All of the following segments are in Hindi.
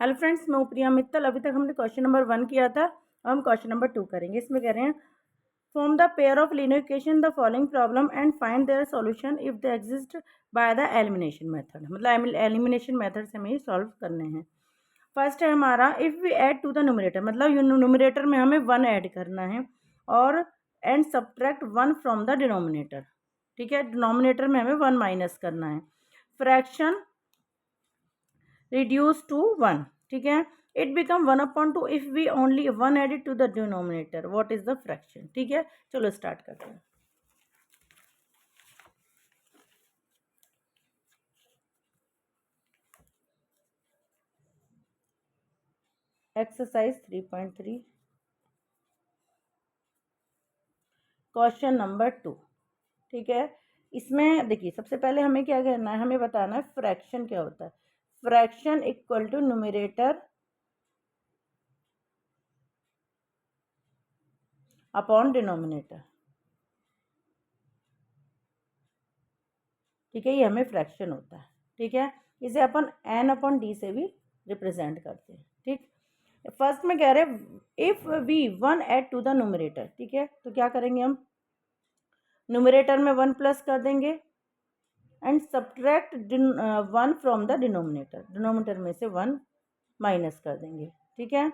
हेलो फ्रेंड्स, मैं प्रिया मित्तल। अभी तक हमने क्वेश्चन नंबर 1 किया था, अब हम क्वेश्चन नंबर 2 करेंगे। इसमें कह रहे हैं form the pair of linear equation the following problem and find their solution if they exist by the elimination method. मतलब एलिमिनेशन मेथड से हमें ये सॉल्व करने हैं। फर्स्ट है हमारा if we add to the numerator, मतलब न्यूमरेटर में हमें 1 ऐड करना है और and subtract 1 from the denominator. ठीक है, डिनोमिनेटर में हमें 1 माइनस करना है। फ्रैक्शन reduce to 1, ठीक है। it become 1/2 if we only 1 added to the denominator. what is the fraction? ठीक है, चलो स्टार्ट करते हैं। Exercise 3.3 question number 2। ठीक है, इसमें देखिए सबसे पहले हमें क्या करना है, हमें बताना है फ्रैक्शन क्या होता है। Fraction equal to numerator upon denominator. ठीक है, ये हमें फ्रैक्शन होता है। ठीक है, इसे अपन n अपॉन डी से भी रिप्रेजेंट करते हैं। ठीक, फर्स्ट में कह रहे if we 1 add to the numerator. ठीक है, तो क्या करेंगे हम, न्यूमरेटर में 1 प्लस कर देंगे and subtract 1 from the denominator. Denominator में से 1 माइनस कर देंगे। ठीक है,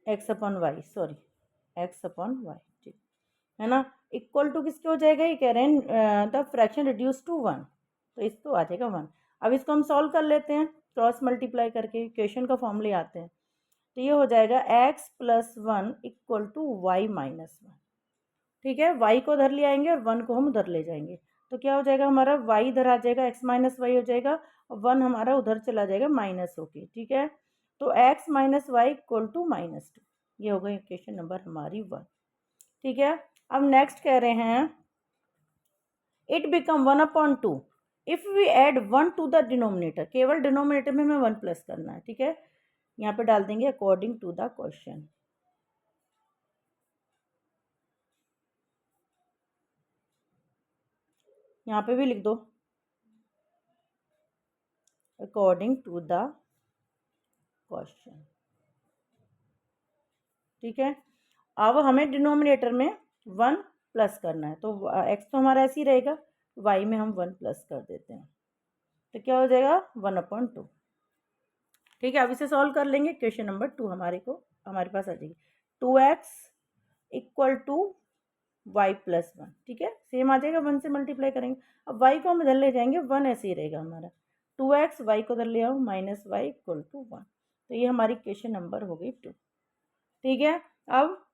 x upon y, sorry x upon y, ठीक है ना। इक्वल टू किसके हो जाएगा, ये कह रहे हैं द फ्रैक्शन रिड्यूस टू 1, तो इसको आ जाएगा 1। अब इसको हम सॉल्व कर लेते हैं, क्रॉस मल्टीप्लाई करके इक्वेशन का फॉर्म ले आते हैं। तो ये हो जाएगा x plus 1 equal to y minus 1। ठीक है, y को उधर ले आएंगे और 1 को हम उधर ले जाएंगे, तो क्या हो जाएगा हमारा y इधर आ जाएगा, x माइनस वाई हो जाएगा और 1 हमारा उधर चला जाएगा माइनस होके। ठीक है, तो x minus y equal to -2, ये हो गई इक्वेशन नंबर हमारी 1। ठीक है, अब नेक्स्ट कह रहे हैं it become 1/2 if we add 1 to the denominator. केवल डिनोमिनेटर में हमें 1 प्लस करना है। ठीक है, यहाँ पे डाल देंगे अकॉर्डिंग टू द क्वेश्चन। यहाँ पे भी लिख दो अकॉर्डिंग टू द क्वेश्चन। ठीक है, अब हमें डिनोमिनेटर में 1 प्लस करना है, तो x तो हमारा ऐसे ही रहेगा, y में हम 1 प्लस कर देते हैं, तो क्या हो जाएगा 1/2। ठीक है, अब इसे सॉल्व कर लेंगे। क्वेश्चन नंबर 2 हमारे पास आ जाएगी 2x equal to Y plus 1। ठीक है, सेम आ जाएगा, 1 से मल्टीप्लाई करेंगे। अब y को हम इधर ले जाएंगे, 1 ऐसे ही रहेगा हमारा। 2x y को इधर ले आओ माइनस वाई इक्वल टू 1, तो ये हमारी क्वेश्चन नंबर हो गई 2। ठीक है, अब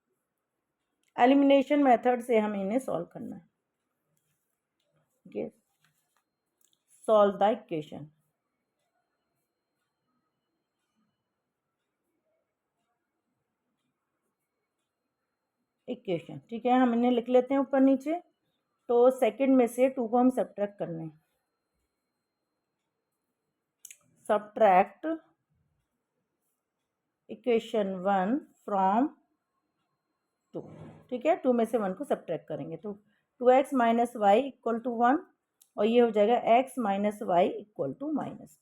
एलिमिनेशन मेथड से हमें इन्हें सॉल्व करना है। ठीक है, सॉल्व द इक्वेशन। इक्वेशन, ठीक है, हम इन्हें लिख लेते हैं ऊपर नीचे। तो सेकंड में से 2 को हम सब्ट्रैक्ट करने हैं। Subtract equation 1 from 2। ठीक है, 2 में से 1 को सब्ट्रैक्ट करेंगे, तो 2x minus y equal to 1 और ये हो जाएगा x minus y equal to -2।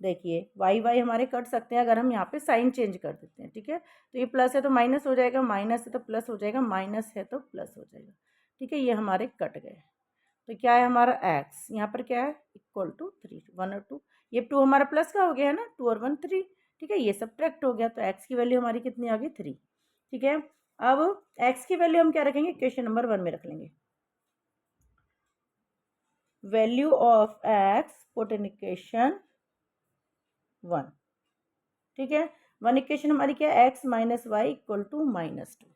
देखिए वाई वाई हमारे कट सकते हैं अगर हम यहाँ पे साइन चेंज कर देते हैं। ठीक है, तो ये प्लस है तो माइनस हो जाएगा, माइनस है तो प्लस हो जाएगा, माइनस है तो प्लस हो जाएगा। ठीक है, ये हमारे कट गए। तो क्या है हमारा x यहाँ पर क्या है इक्वल टू 3, 1 और 2। ये 2 हमारा प्लस का हो गया है ना, 2 और 1 3। ठीक है, ये सब्ट्रैक्ट हो गया, तो x की वैल्यू हमारी कितनी आ गई 3। ठीक है, अब x की वैल्यू हम क्या रखेंगे, क्वेश्चन नंबर 1 में रख लेंगे। Value of x put in equation 1। ठीक है, 1 इक्वेशन हमारी क्या है, x minus y equal to -2।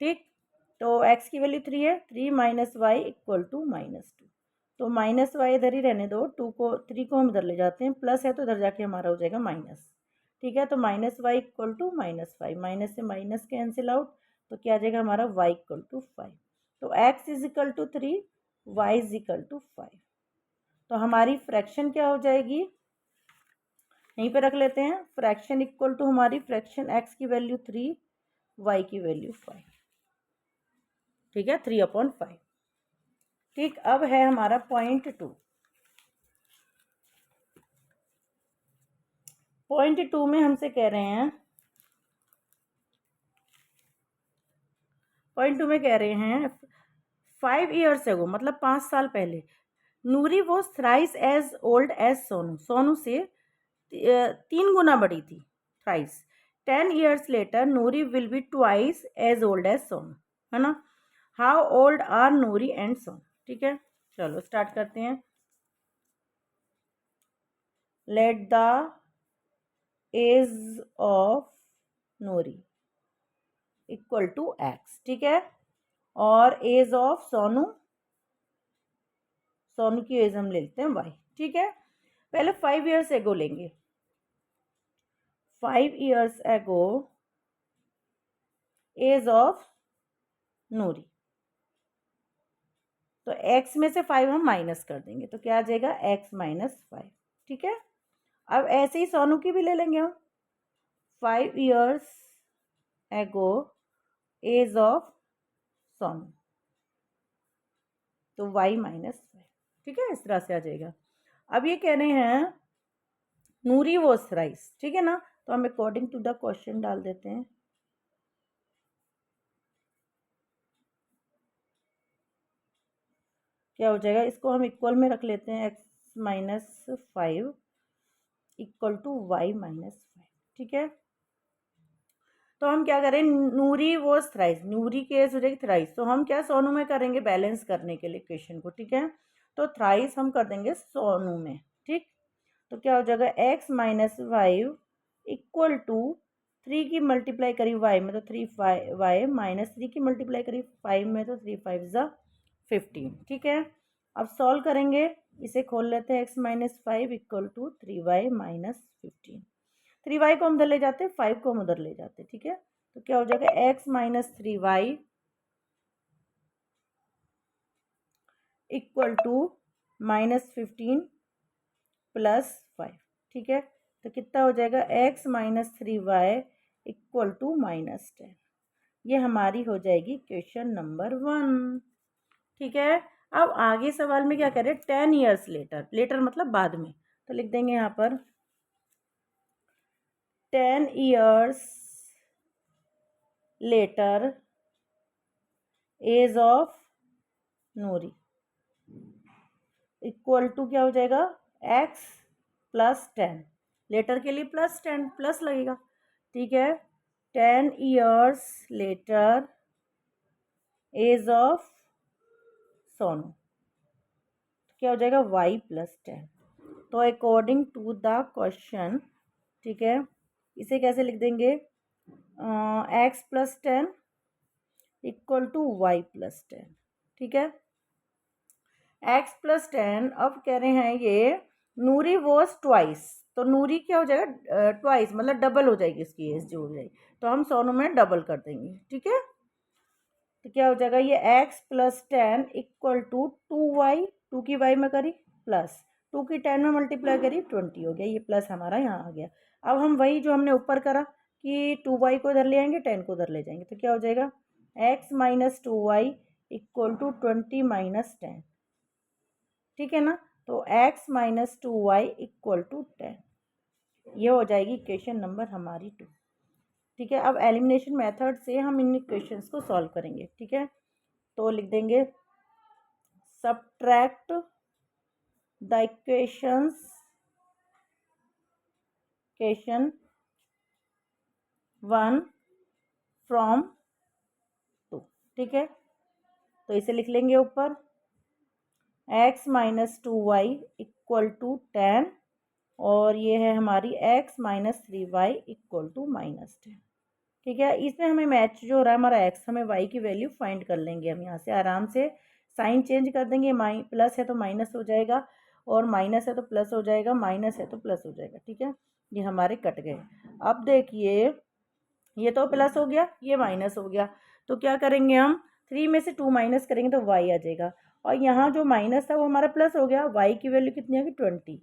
ठीक, तो x की वैल्यू 3 है, 3 माइनस वाई इक्वल टू -2, तो माइनस वाई इधर ही रहने दो, 2 को 3 को हम इधर ले जाते हैं, प्लस है तो इधर जाके हमारा हो जाएगा माइनस। ठीक है, तो minus y equal to -5, minus से माइनस कैंसिल आउट, तो क्या आ जाएगा हमारा y इक्वल टू 5। तो x is equal to 3, y is equal to 5। तो हमारी फ्रैक्शन क्या हो जाएगी, यहीं पे रख लेते हैं, फ्रैक्शन इक्वल टू हमारी फ्रैक्शन x की वैल्यू 3, y की वैल्यू 5। ठीक है, 3/5। ठीक, अब है हमारा पॉइंट 2। पॉइंट 2 में हमसे कह रहे हैं, पॉइंट 2 में कह रहे हैं 5 years ago, मतलब 5 साल पहले, नूरी वो thrice as old as Sonu, Sonu से 3 गुना बड़ी थी, thrice. 10 years later Noori will be twice as old as Sonu, है ना। How old are Noori and Sonu, ठीक है। चलो स्टार्ट करते हैं। Let the age of Noori equal to x, ठीक है। और एज ऑफ सोनू, सोनू की एज हम ले लेते हैं वाई, ठीक है। पहले 5 years एगो लेंगे। 5 years एगो एज ऑफ नूरी, तो x में से 5 हम माइनस कर देंगे, तो क्या आ जाएगा x माइनस 5, ठीक है। अब ऐसे ही सोनू की भी ले लेंगे हम। 5 years एगो एज ऑफ सोनू, तो y माइनस 5, ठीक है, इस तरह से आ जाएगा। अब ये कह रहे हैं नूरी वॉज थ्राइस, ठीक है ना, तो हम अकॉर्डिंग टू द क्वेश्चन डाल देते हैं। क्या हो जाएगा, इसको हम इक्वल में रख लेते हैं, x minus 5 equal to y minus 5, ठीक है। तो हम क्या करें, नूरी वो थ्राइस, नूरी केस हो जाएगी थ्राइस, तो हम क्या सोनू में करेंगे बैलेंस करने के लिए इक्वेशन को, ठीक है। तो थ्राइस हम कर देंगे सोनू में, ठीक। तो क्या हो जाएगा x माइनस 5 इक्वल टू 3 की मल्टीप्लाई करी y में, तो 3 y माइनस 3 की मल्टीप्लाई करी 5 में, तो 3 5 ज़ा 15, ठीक है। अब सॉल्व करेंगे, इसे खोल लेते हैं, x minus 5 equal to 3y minus 15। 3y को हम उधर ले जाते हैं, 5 को हम उधर ले जाते हैं, ठीक है। तो क्या हो जाएगा x minus 3y equal to minus 15 plus 5, ठीक है। तो कितना हो जाएगा x minus 3y equal to minus 10। ये हमारी हो जाएगी क्वेश्चन नंबर 1, ठीक है। अब आगे सवाल में क्या करें, 10 years लेटर, लेटर मतलब बाद में, तो लिख देंगे यहाँ पर 10 years later age of Noori equal to क्या हो जाएगा x प्लस 10, लेटर के लिए प्लस 10 प्लस लगेगा, ठीक है। 10 years later age of Sonu, क्या हो जाएगा y प्लस 10। तो अकॉर्डिंग टू द क्वेश्चन, ठीक है, इसे कैसे लिख देंगे, x plus 10 equal to y plus 10, ठीक है। x प्लस 10, अब कह रहे हैं ये नूरी वॉज ट्वाइस, तो नूरी क्या हो जाएगा ट्वाइस, मतलब डबल हो जाएगी इसकी एज जो हो जाएगी, तो हम सोनू में डबल कर देंगे, ठीक है। तो क्या हो जाएगा ये x plus 10 equal to 2y, 2 की y में करी प्लस 2 की 10 में मल्टीप्लाई करी 20 हो गया, ये प्लस हमारा यहाँ आ गया। अब हम वही जो हमने ऊपर करा कि 2y को इधर ले आएंगे, 10 को उधर ले जाएंगे, तो क्या हो जाएगा x minus 2y equal to 20 minus 10, ठीक है ना। तो x minus 2y equal to 10, ये हो जाएगी इक्वेशन नंबर हमारी 2, ठीक है। अब एलिमिनेशन मेथड से हम इन इक्वेशंस को सॉल्व करेंगे, ठीक है। तो लिख देंगे subtract the equations, equation 1 from 2, ठीक है। तो इसे लिख लेंगे ऊपर x minus 2y equal to 10, और ये है हमारी x minus 3y equal to minus 10, ठीक है। इसमें हमें मैच जो हो रहा है हमारा x, हमें y की वैल्यू फाइंड कर लेंगे हम यहाँ से आराम से, साइन चेंज कर देंगे, प्लस है तो माइनस हो जाएगा, और माइनस है तो प्लस हो जाएगा, माइनस है तो प्लस हो जाएगा, ठीक है। ये हमारे कट गए। अब देखिए ये तो प्लस हो गया, ये माइनस हो गया, तो क्या करेंगे हम 3 में से 2 माइनस करेंगे तो y आ जाएगा, और यहाँ जो माइनस था वो हमारा प्लस हो गया, y की वैल्यू कितनी आ गई 20,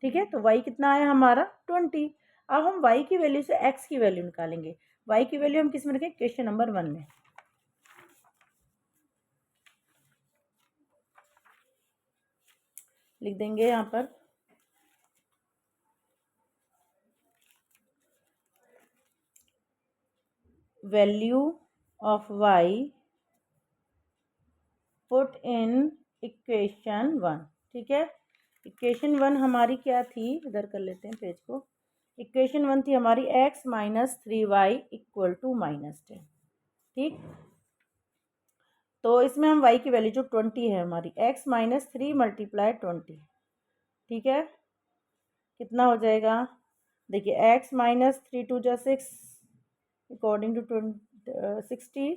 ठीक है। तो y कितना आया हमारा 20। अब हम y की वैल्यू से x की वैल्यू निकालेंगे, y की वैल्यू हम किस में रखें, क्वेश्चन नंबर 1 में। लिख देंगे यहाँ पर value of y put in equation 1। ठीक है, इक्वेशन 1 हमारी क्या थी, इधर कर लेते हैं पेज को। इक्वेशन 1 थी हमारी x minus 3y equal to -10। ठीक, तो इसमें हम y की वैल्यू जो 20 है हमारी, x माइनस 3 मल्टीप्लाई 20, ठीक है, कितना हो जाएगा, देखिए x माइनस 3 टू जा 6 अकॉर्डिंग टू 60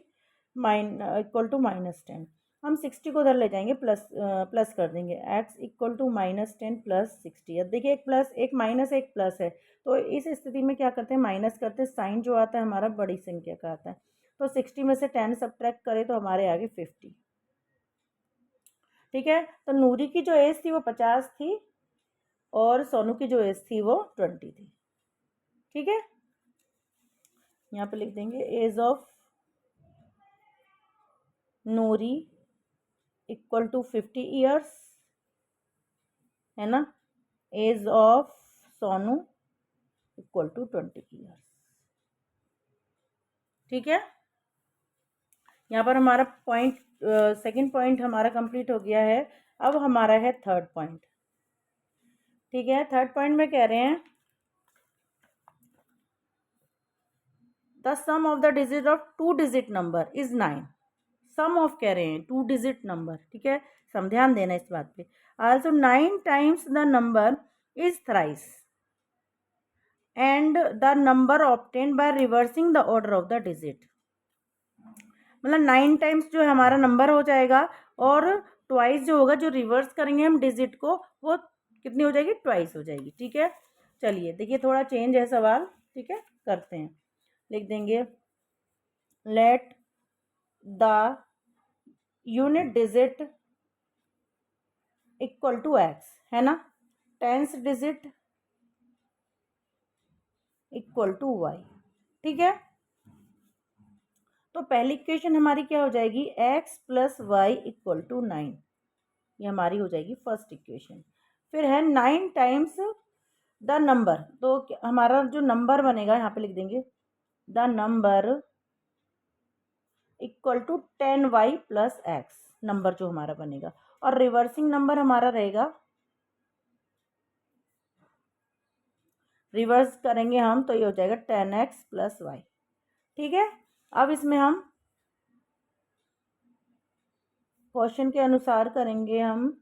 इक्वल टू -10। हम 60 को उधर ले जाएंगे, प्लस कर देंगे, x इक्वल टू -10 प्लस 60। अब देखिए एक प्लस एक माइनस एक प्लस है, तो इस स्थिति में क्या करते हैं, माइनस करते हैं, साइन जो आता है हमारा बड़ी संख्या का आता है, तो 60 में से 10 सब्ट्रैक्ट करें तो हमारे आगे 50। ठीक है, तो नूरी की जो एज थी वो 50 थी और सोनू की जो एज थी वो 20 थी। ठीक है, यहाँ पे लिख देंगे age of Noori equal to 50 years, है ना, age of Sonu equal to 20 years. ठीक है, यहाँ पर हमारा पॉइंट सेकंड पॉइंट हमारा कंप्लीट हो गया है। अब हमारा है थर्ड पॉइंट। ठीक है, थर्ड पॉइंट में कह रहे हैं the sum of the digit of 2 digit number is 9। Sum of कह रहे हैं 2 डिजिट नंबर। ठीक है, सम ध्यान देना इस बात पे। Also 9 times the number is thrice and the number obtained by reversing the order of the digit. मतलब 9 टाइम्स जो हमारा नंबर हो जाएगा और ट्वाइस जो होगा, जो रिवर्स करेंगे हम डिजिट को, वो कितनी हो जाएगी, ट्वाइस हो जाएगी। ठीक है, चलिए देखिए थोड़ा चेंज है सवाल। ठीक है, करते हैं, लिख देंगे let the unit digit equal to x, है ना, tens digit equal to y. ठीक है, तो पहली इक्वेशन हमारी क्या हो जाएगी, x plus y equal to 9, ये हमारी हो जाएगी फर्स्ट इक्वेशन। फिर है 9 टाइम्स द नंबर, तो हमारा जो नंबर बनेगा यहाँ पे लिख देंगे the number equal to 10y plus x, नंबर जो हमारा बनेगा, और रिवर्सिंग नंबर हमारा रहेगा, रिवर्स करेंगे हम तो ये हो जाएगा 10x प्लस वाई। ठीक है, अब इसमें हम क्वेश्चन के अनुसार करेंगे, हम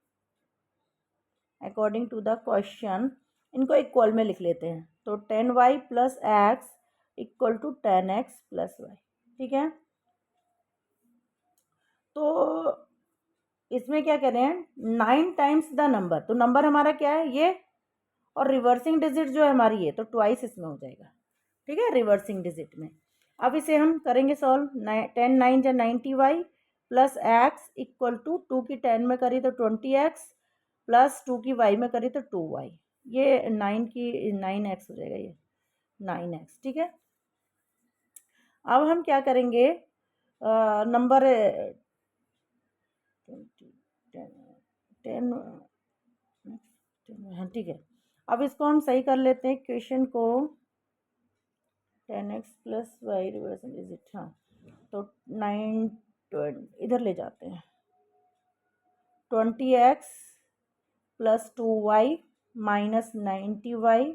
अकॉर्डिंग टू द क्वेश्चन इनको इक्वल में लिख लेते हैं, तो 10y plus x equal to 10x plus y. ठीक है, तो इसमें क्या कह रहे हैं, 9 टाइम्स द नंबर, तो नंबर हमारा क्या है ये, और रिवर्सिंग डिजिट जो है हमारी ये, तो ट्वाइस इसमें हो जाएगा। ठीक है, रिवर्सिंग डिजिट में। अब इसे हम करेंगे सॉल्व, 10 9 या 90y plus x equal to 2 की 10 में करी तो 20x प्लस 2 की y में करी तो 2y, ये 9 की 9x हो जाएगा, ये 9x। ठीक है, अब हम क्या करेंगे, नंबर 10, हाँ ठीक है, अब इसको हम सही कर लेते हैं क्वेश्चन को, 10x plus Y reversing digit, हाँ, तो 9 इधर ले जाते हैं, 20x plus 2y minus 90y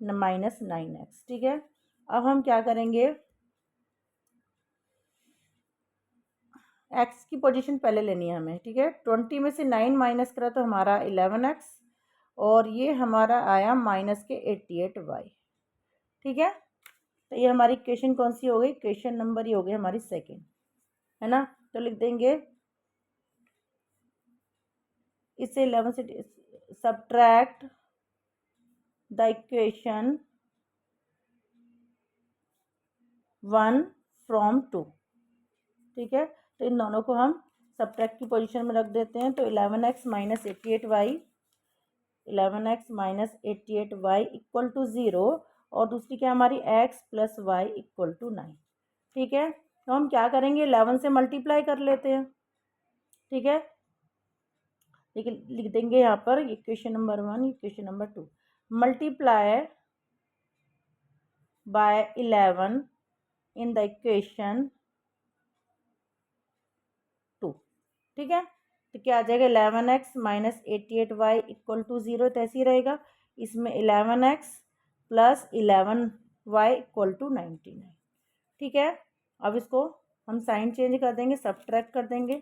minus 9x। ठीक है, अब हम क्या करेंगे, x की पोजीशन पहले लेनी है हमें। ठीक है, 20 में से 9 माइनस करा तो हमारा 11x, और ये हमारा आया माइनस के 88y। ठीक है, तो ये हमारी इक्वेशन कौन सी हो गई, इक्वेशन नंबर ही हो गई हमारी सेकेंड, है ना, तो लिख देंगे इससे 11 से सब्ट्रैक्ट द इक्वेशन 1 फ्रॉम 2। ठीक है, तो इन दोनों को हम सब्ट्रैक्ट की पोजीशन में रख देते हैं, तो 11x minus 88y, 11x minus 88y equal to 0, और दूसरी क्या हमारी x plus y equal to 9। ठीक है, तो हम क्या करेंगे, 11 से मल्टीप्लाई कर लेते हैं। ठीक है, लेकिन लिख देंगे यहाँ पर equation number 1, equation number 2, multiply by 11 in the equation 2। ठीक है, तो क्या आ जाएगा 11x minus 88y equal to 0, तो ऐसे ही रहेगा। इसमें 11x plus 11y equal to 99। ठीक है, अब इसको हम साइन चेंज कर देंगे, सब्ट्रैक्ट कर देंगे,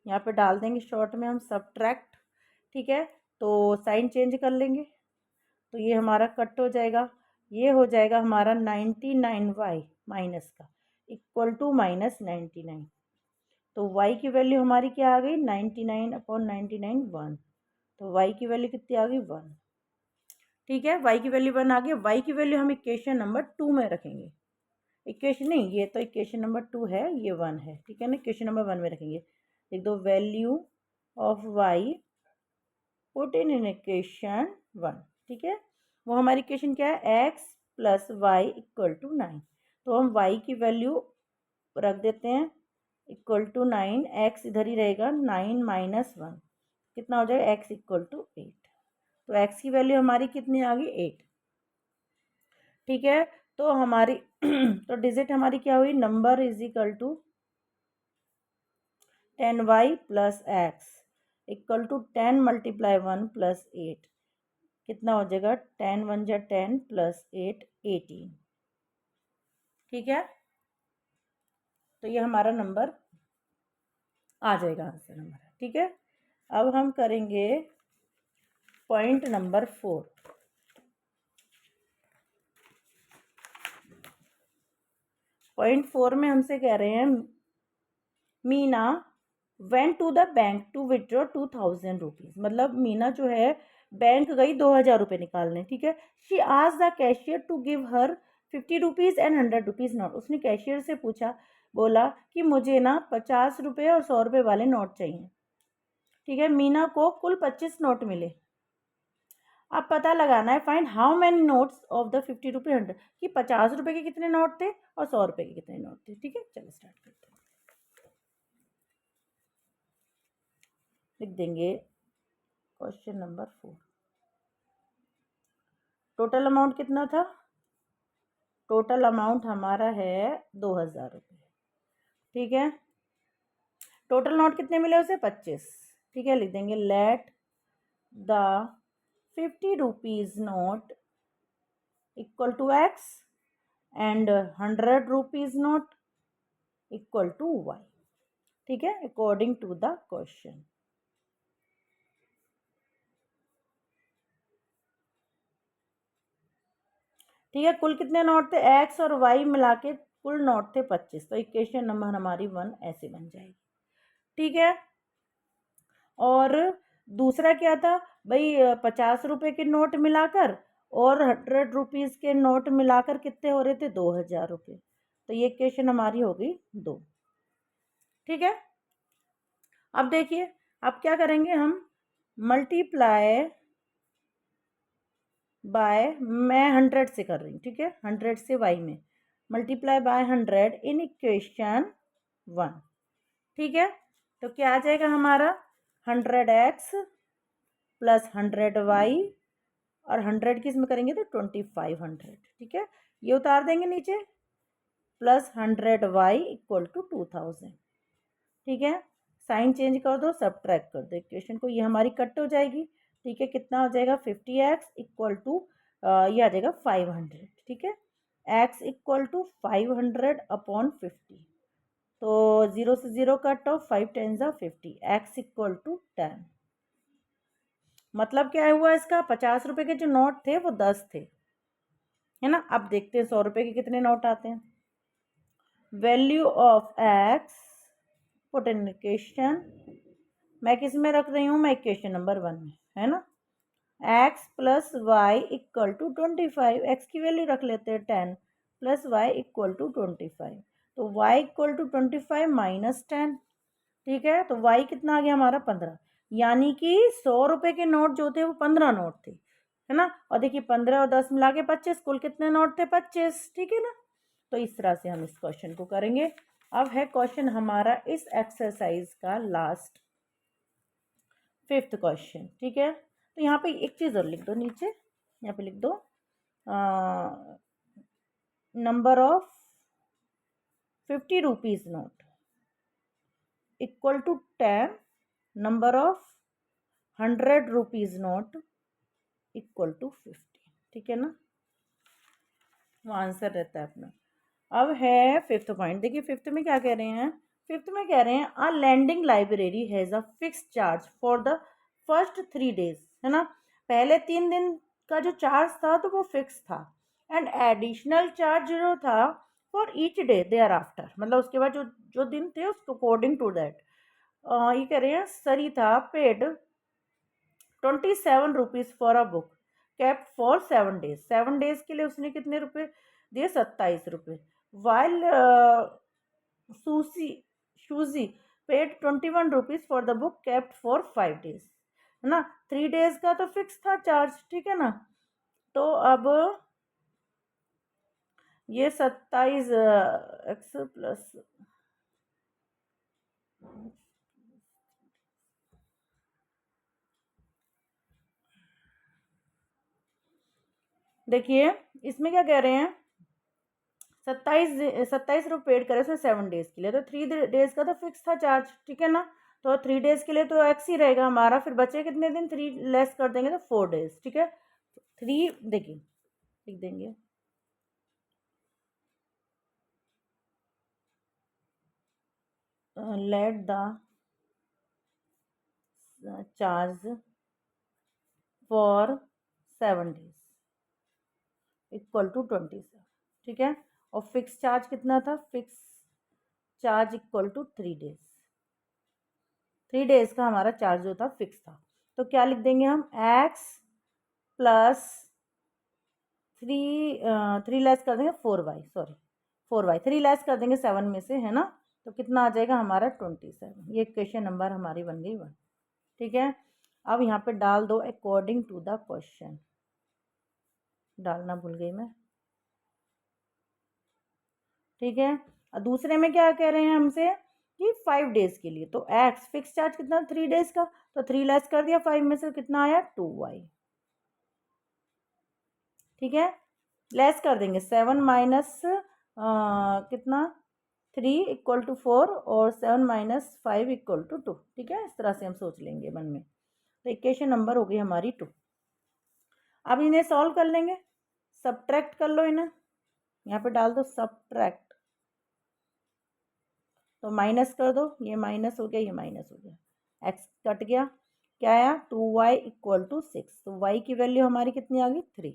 यहाँ पे डाल देंगे शॉर्ट में हम सब्ट्रैक्ट। ठीक है, तो साइन चेंज कर लेंगे, तो ये हमारा कट हो जाएगा, ये हो जाएगा हमारा 99y माइनस का इक्वल टू माइनस 99। तो y की वैल्यू हमारी क्या आ गई 99/99 1, तो y की वैल्यू कितनी आ गई 1। ठीक है, y की वैल्यू 1 आ गई। y की वैल्यू हम इक्वेशन नंबर 2 में रखेंगे, इक्वेशन नहीं, ये तो इक्वेशन नंबर 2 है, ये 1 है। ठीक है ना, इक्वेशन नंबर 1 में रखेंगे। लिख दो value of y put in equation 1। ठीक है, वो हमारी इक्वेशन क्या है x plus y equal to 9, तो हम y की वैल्यू रख देते हैं इक्वल टू 9, x इधर ही रहेगा, 9 माइनस 1 कितना हो जाएगा x इक्वल टू 8, तो x की वैल्यू हमारी कितनी आ गई 8। ठीक है, तो हमारी तो डिजिट हमारी क्या हुई, number is equal to 10y plus x equal to 10 multiply 1 plus 8, कितना हो जाएगा 10 1 जा 10 प्लस 8 18। ठीक है, तो ये हमारा नंबर आ जाएगा, आंसर हमारा। ठीक है, अब हम करेंगे पॉइंट नंबर 4। पॉइंट 4 में हमसे कह रहे हैं Meena went to the bank to withdraw 2000 rupees, मतलब मीना जो है बैंक गई 2000 रुपये निकालने। ठीक है, शी आज the cashier to give her 50 rupees and 100 rupees note, उसने कैशियर से पूछा, बोला कि मुझे ना 50 रुपये और 100 रुपये वाले नोट चाहिए। ठीक है, मीना को कुल 25 नोट मिले। अब पता लगाना है find how many notes of the 50 रुपये 100, कि 50 रुपये के कितने नोट थे और 100 रुपये के कितने नोट थे। ठीक है, चलो स्टार्ट करते हैं। लिख देंगे क्वेश्चन नंबर 4। टोटल अमाउंट कितना था, टोटल अमाउंट हमारा है 2000 रुपये। ठीक है, टोटल नोट कितने मिले उसे 25। ठीक है, लिख देंगे let the 50 rupees note equal to x and 100 rupees note equal to y. ठीक है, अकॉर्डिंग टू द क्वेश्चन। ठीक है, कुल कितने नोट थे, एक्स और वाई मिला के कुल नोट थे 25, तो इक्वेशन नंबर हमारी 1 ऐसे बन जाएगी। ठीक है, और दूसरा क्या था भाई, 50 रुपये के नोट मिलाकर और 100 रुपीज़ के नोट मिलाकर कितने हो रहे थे 2000 रुपये, तो ये इक्वेशन हमारी हो गई 2। ठीक है, अब देखिए अब क्या करेंगे हम, मल्टीप्लाई बाय, मैं 100 से कर रही हूँ। ठीक है, 100 से वाई में मल्टीप्लाई बाय 100 इन इक्वेशन 1। ठीक है, तो क्या आ जाएगा हमारा 100x प्लस 100y और 100 किस में करेंगे तो 2500। ठीक है, ये उतार देंगे नीचे, प्लस 100y इक्वल टू 2000। ठीक है, साइन चेंज कर दो, सब्ट्रैक्ट कर दो इक्वेशन को, ये हमारी कट हो जाएगी। ठीक है, कितना हो जाएगा 50x इक्वल टू ये आ जाएगा 500। ठीक है, x इक्वल टू 500/50, तो 0 से 0 कट ऑफ, 5 10 ज़ा 50, x इक्वल टू 10। मतलब क्या हुआ इसका, 50 रुपये के जो नोट थे वो 10 थे, है ना। अब देखते हैं 100 रुपये के कितने नोट आते हैं। Value of x put in equation, मैं किस में रख रही हूँ, मैं इक्वेशन नंबर 1 में, है ना। x plus y equal to 25, x की वैल्यू रख लेते हैं 10 प्लस वाई इक्वल टू 25, तो y इक्वल टू 25 माइनस 10। ठीक है, तो y कितना आ गया हमारा 15, यानी कि 100 रुपये के नोट जो थे वो 15 नोट थे, है ना। और देखिए 15 और 10 मिला के 25, कुल कितने नोट थे 25। ठीक है ना, तो इस तरह से हम इस क्वेश्चन को करेंगे। अब है क्वेश्चन हमारा इस एक्सरसाइज का लास्ट 5th क्वेश्चन। ठीक है, तो यहाँ पे एक चीज़ और लिख दो नीचे, यहाँ पे लिख दो number of 50 rupees note equal to 10 number of 100 rupees note equal to 50। ठीक है ना, वो आंसर रहता है अपना। अब है 5th पॉइंट, देखिए 5th में क्या कह रहे हैं, 5th में कह रहे हैं a landing library has a fix charge for the first 3 days, है ना, पहले 3 दिन का जो चार्ज था तो वो फिक्स था, एंड एडिशनल चार्ज जो था for each day thereafter, मतलब उसके बाद जो जो दिन थे उसको अकॉर्डिंग टू दैट ये कह रहे हैं Sarita paid 27 rupees for a book kept for 7 days, 7 days के लिए उसने कितने रुपए दिए, 27 रुपये, while Shuji paid 21 rupees for the book kept for 5 days, है ना, 3 डेज का तो फिक्स था चार्ज। ठीक है ना, तो अब ये 27 एक्स प्लस देखिए इसमें क्या कह रहे हैं, 27 रुपये पेड करे उसने 7 डेज के लिए, तो 3 डेज का तो फिक्स था चार्ज। ठीक है ना, तो 3 डेज के लिए तो एक्स ही रहेगा हमारा, फिर बचे कितने दिन, 3 लेस कर देंगे तो 4 डेज। ठीक है, 3 देखिए लिख देंगे let the charge for 7 days equal to 27। ठीक है, और फिक्स चार्ज कितना था, fix charge equal to 3 days, 3 days का हमारा चार्ज जो था फिक्स था, तो क्या लिख देंगे हम, एक्स प्लस 3 लेस कर देंगे 4y, सॉरी 4y, 3 लेस कर देंगे 7 में से, है ना, तो कितना आ जाएगा हमारा 27। ये क्वेश्चन नंबर हमारी बन गई 1। ठीक है, अब यहाँ पे डाल दो अकॉर्डिंग टू द क्वेश्चन, डालना भूल गई मैं। ठीक है, और दूसरे में क्या कह रहे हैं हमसे कि 5 डेज के लिए, तो एक्स फिक्स चार्ज कितना 3 डेज का, तो 3 लेस कर दिया 5 में से, कितना आया 2y। ठीक है, लेस कर देंगे 7 माइनस कितना 3 इक्वल टू 4 और 7 माइनस 5 इक्वल टू 2। ठीक है, इस तरह से हम सोच लेंगे मन में, तो इक्वेशन नंबर हो गई हमारी 2। अब इन्हें सॉल्व कर लेंगे, सब्ट्रैक्ट कर लो इन्हें, यहाँ पे डाल दो सब्ट्रैक्ट, तो माइनस कर दो, ये माइनस हो गया, ये माइनस हो गया, एक्स कट गया, क्या आया 2y इक्वल टू 6, तो y की वैल्यू हमारी कितनी आ गई 3।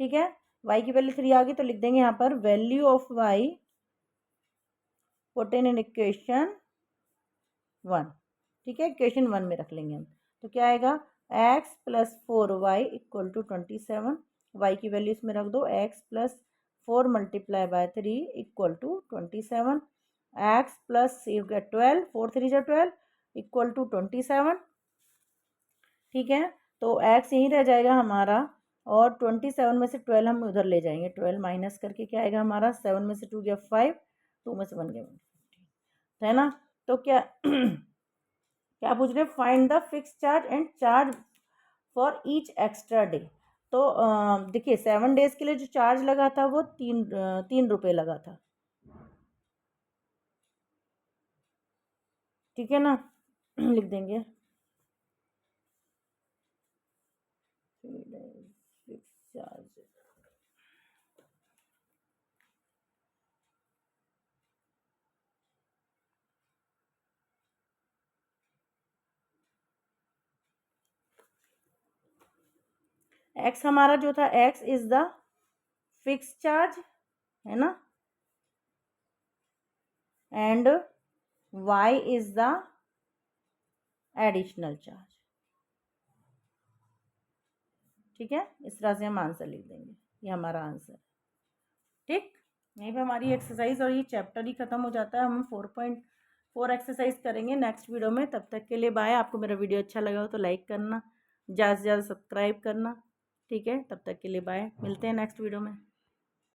ठीक है, y की वैल्यू 3 आ गई, तो लिख देंगे यहाँ पर value of y put in equation 1। ठीक है, इक्वेशन 1 में रख लेंगे हम, तो क्या आएगा x plus 4y equal to 27, y की वैल्यू इसमें रख दो, x plus 4 multiply by 3 equal to 27, x plus 12 4 3 जा 12 इक्वल टू 27। ठीक है, तो x यहीं रह जाएगा हमारा, और 27 में से 12 हम उधर ले जाएंगे, 12 माइनस करके क्या आएगा हमारा, 7 में से 2 गया 5, 2 में से 1 गया 1, है ना, तो क्या क्या पूछ रहे हैं, find the fix charge and charge for each extra day. तो देखिए 7 डेज के लिए जो चार्ज लगा था वो 3 रुपये लगा था। ठीक है ना, लिख देंगे फिक्स चार्ज, एक्स हमारा जो था x is the fix charge, है ना, and y is the additional charge. ठीक है, इस तरह से हम आंसर लिख देंगे, ये हमारा आंसर। ठीक, यहीं पे हमारी एक्सरसाइज और ये चैप्टर ही खत्म हो जाता है। हम 4.4 एक्सरसाइज करेंगे नेक्स्ट वीडियो में। तब तक के लिए बाय। आपको मेरा वीडियो अच्छा लगा हो तो लाइक करना, ज़्यादा से ज़्यादा सब्सक्राइब करना। ठीक है, तब तक के लिए बाय, मिलते हैं नेक्स्ट वीडियो में।